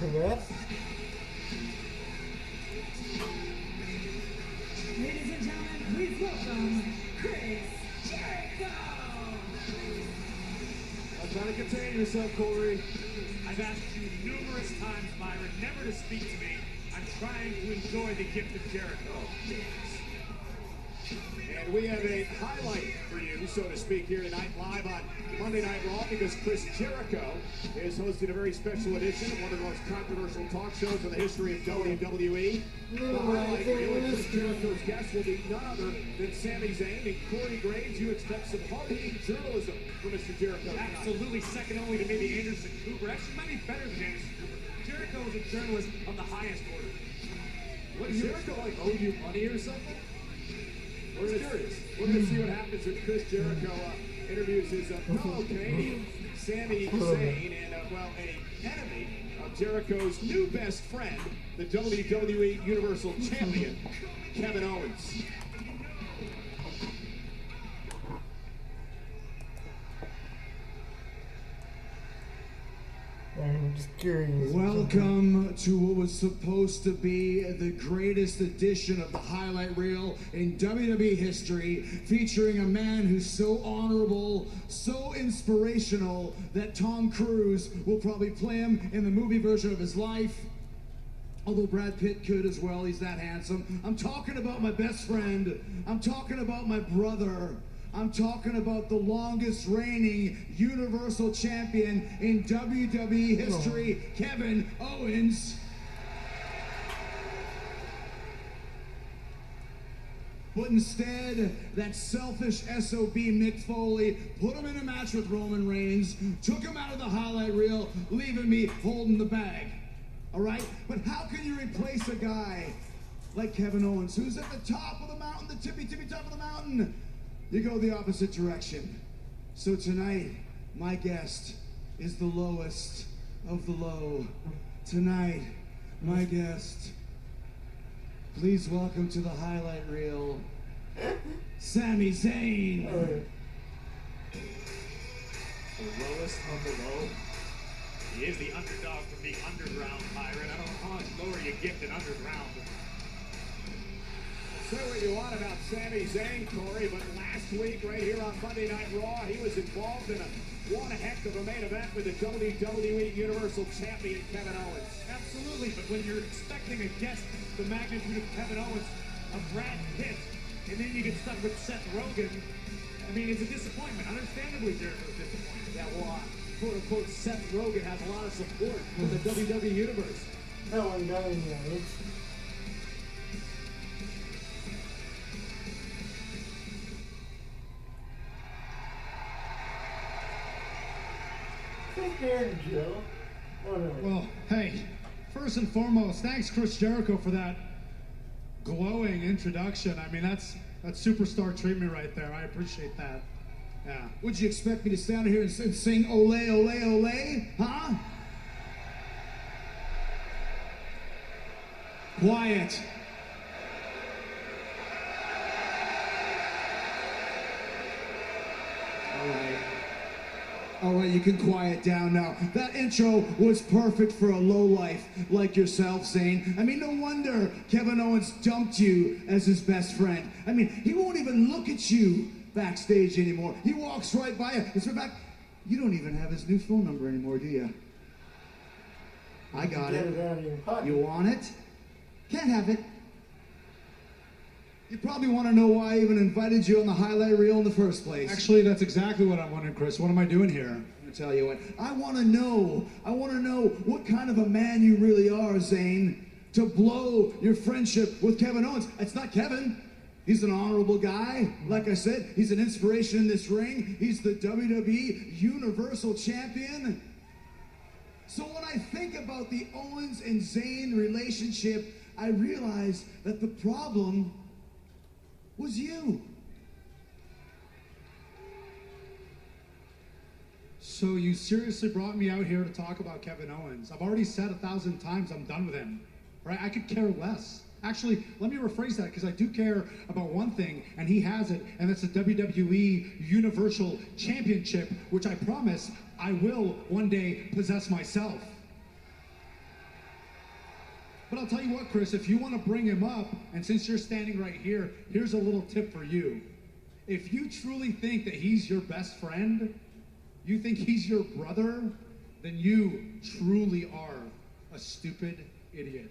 Congrats. Ladies and gentlemen, please welcome Chris Jericho! I'm trying to contain yourself, Corey. I've asked you numerous times, Byron, never to speak to me. I'm trying to enjoy the gift of Jericho. And we have a highlight for you, so to speak, here tonight, live on Monday Night Raw, because Chris Jericho is hosting a very special edition of one of the most controversial talk shows in the history of WWE. The highlight reel of Chris Jericho's guest will be none other than Sami Zayn and Corey Graves. You expect some hard-hitting journalism from Mr. Jericho tonight. Absolutely, second only to maybe Anderson Cooper. Actually, might be better than Anderson Cooper. Jericho is a journalist of the highest order. What, does Jericho like owe you money or something? We're going to see what happens when Chris Jericho interviews his fellow Canadian, Sami Zayn, and, well, an enemy of Jericho's new best friend, the WWE Universal Champion, Kevin Owens. I'm just curious. Welcome to what was supposed to be the greatest edition of the highlight reel in WWE history, featuring a man who's so honorable, so inspirational, that Tom Cruise will probably play him in the movie version of his life. Although Brad Pitt could as well, he's that handsome. I'm talking about my best friend. I'm talking about my brother. I'm talking about the longest reigning Universal Champion in WWE history, Kevin Owens. But instead, that selfish SOB Mick Foley put him in a match with Roman Reigns, took him out of the highlight reel, leaving me holding the bag. All right? But how can you replace a guy like Kevin Owens, who's at the top of the mountain, the tippy top of the mountain? You go the opposite direction. So tonight, my guest is the lowest of the low. Tonight, my guest, please welcome to the highlight reel, Sami Zayn. The lowest of the low. He is the underdog from the underground, Byron. I don't know how much lower you get than underground. Say what you want about Sami Zayn, Corey, but last week, right here on Monday Night Raw, he was involved in one heck of a main event with the WWE Universal Champion, Kevin Owens. Absolutely, but when you're expecting a guest the magnitude of Kevin Owens, a Brad Pitt, and then you get stuck with Seth Rogen, I mean, it's a disappointment. Understandably, Jericho's disappointed. Yeah, well, quote-unquote, Seth Rogen has a lot of support from the WWE Universe. No one done yet. Joe. Oh, no. Well, hey, first and foremost, thanks Chris Jericho for that glowing introduction. I mean, that's superstar treatment right there. I appreciate that. Yeah. Would you expect me to stand here and sing ole, ole, ole? Huh? Quiet. All right, you can quiet down now. That intro was perfect for a lowlife like yourself, Zayn. I mean, no wonder Kevin Owens dumped you as his best friend. I mean, he won't even look at you backstage anymore. He walks right by you. It's back. You don't even have his new phone number anymore, do you? I got it. You want it? Can't have it. You probably want to know why I even invited you on the highlight reel in the first place. Actually, that's exactly what I'm wondering, Chris. What am I doing here? I'm going to tell you what. I want to know what kind of a man you really are, Zayn, to blow your friendship with Kevin Owens. It's not Kevin. He's an honorable guy. Like I said, he's an inspiration in this ring. He's the WWE Universal Champion. So when I think about the Owens and Zayn relationship, I realize that the problem was you. So you seriously brought me out here to talk about Kevin Owens? I've already said 1,000 times I'm done with him, right? I could care less. Actually, let me rephrase that, because I do care about one thing, and he has it, and that's the WWE Universal Championship, which I promise I will one day possess myself. But I'll tell you what, Chris, if you want to bring him up, and since you're standing right here, here's a little tip for you. If you truly think that he's your best friend, you think he's your brother, then you truly are a stupid idiot.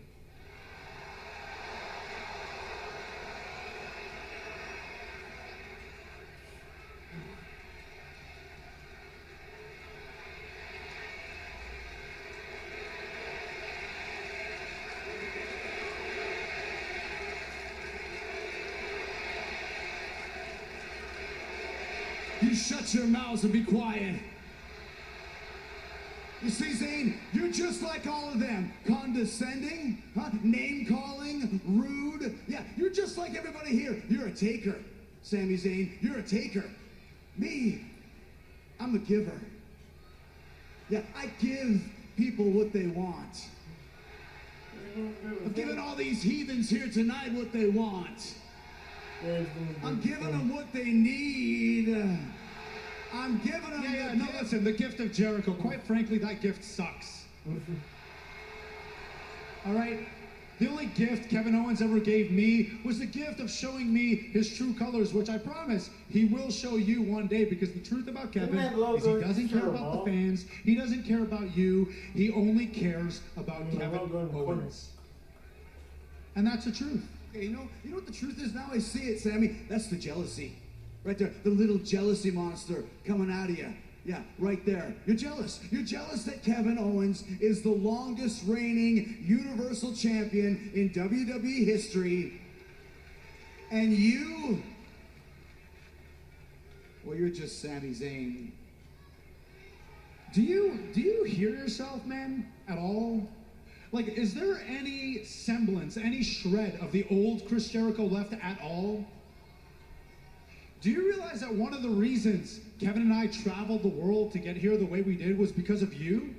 You shut your mouths and be quiet. You see, Zane, you're just like all of them. Condescending, huh? Name-calling, rude. Yeah, you're just like everybody here. You're a taker. Sami Zayn, you're a taker. Me, I'm a giver. Yeah, I give people what they want. I'm giving all these heathens here tonight what they want. I'm giving them what they need. I'm giving them... No, listen, the gift of Jericho, quite frankly, that gift sucks. All right? The only gift Kevin Owens ever gave me was the gift of showing me his true colors, which I promise he will show you one day, because the truth about Kevin is he doesn't care about the fans. He doesn't care about you. He only cares about Kevin Owens. And that's the truth. Okay, you know what the truth is now? I see it, Sammy. That's the jealousy. Right there. The little jealousy monster coming out of you. Yeah, right there. You're jealous. You're jealous that Kevin Owens is the longest reigning Universal Champion in WWE history. And you... well, you're just Sami Zayn. Do you hear yourself, man, at all? Like, is there any semblance, any shred of the old Chris Jericho left at all? Do you realize that one of the reasons Kevin and I traveled the world to get here the way we did was because of you?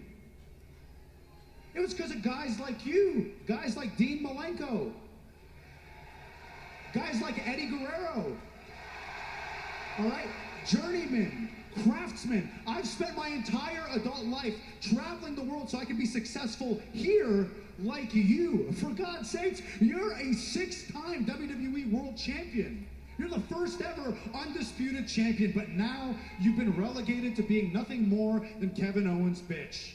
It was because of guys like you, guys like Dean Malenko, guys like Eddie Guerrero, all right? Journeyman, craftsman. I've spent my entire adult life traveling the world so I can be successful here like you. For God's sakes, you're a 6-time WWE World Champion. You're the first ever undisputed champion, but now you've been relegated to being nothing more than Kevin Owens' bitch.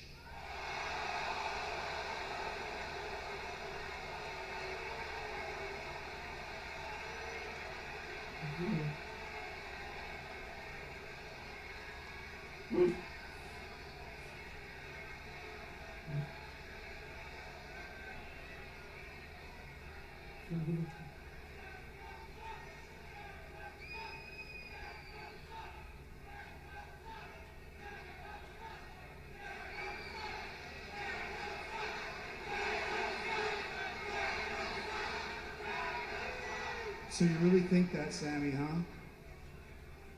So you really think that, Sammy, huh?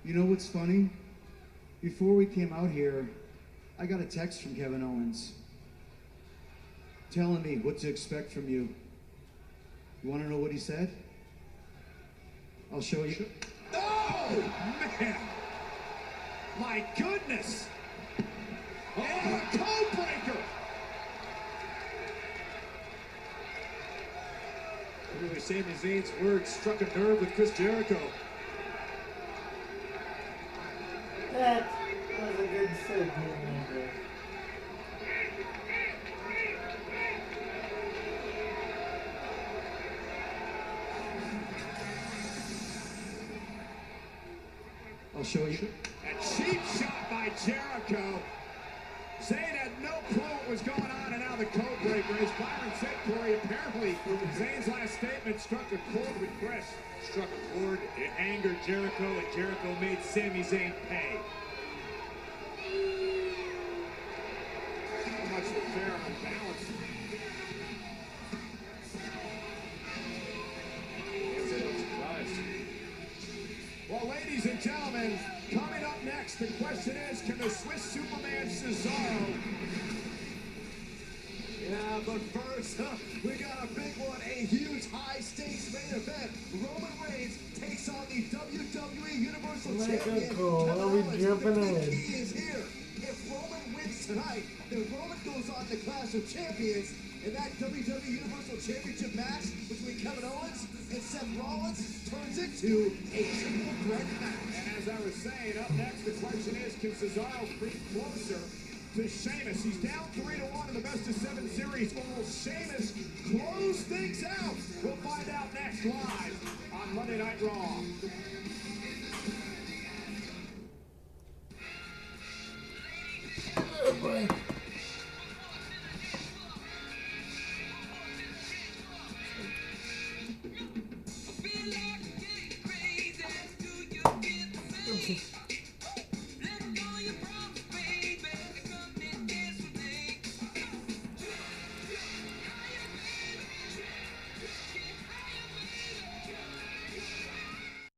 You know what's funny? Before we came out here, I got a text from Kevin Owens telling me what to expect from you. You want to know what he said? I'll show you. Oh, man! My goodness! Oh, a code breaker! Really, Sami Zayn's words struck a nerve with Chris Jericho. That was a good segment right there. I'll show you. A cheap shot by Jericho. Zayn had no clue what was going on, and now the code breaker. As Byron said, Corey, apparently Zayn's last statement struck a chord with Chris. Struck a chord, it angered Jericho, and Jericho made Sami Zayn pay. How much fair and balanced. Can't say I'm surprised. Well, ladies and gentlemen, coming up next, the question is, can the Swiss Superman Cesaro... Yeah, but first, we got a big one, a huge high-stakes main event. Roman Reigns takes on the WWE Universal Champion. Are we jumping The in? key is here. If Roman wins tonight, then Roman goes on to Clash of Champions, And that WWE Universal Championship match between Kevin Owens and Seth Rollins turns into a triple threat match. And as I was saying, up next, the question is, can Cesaro creep closer to Sheamus? He's down 3-1 in the best of 7 series. Will Sheamus close things out? We'll find out next live on Monday Night Raw. Oh boy. Okay.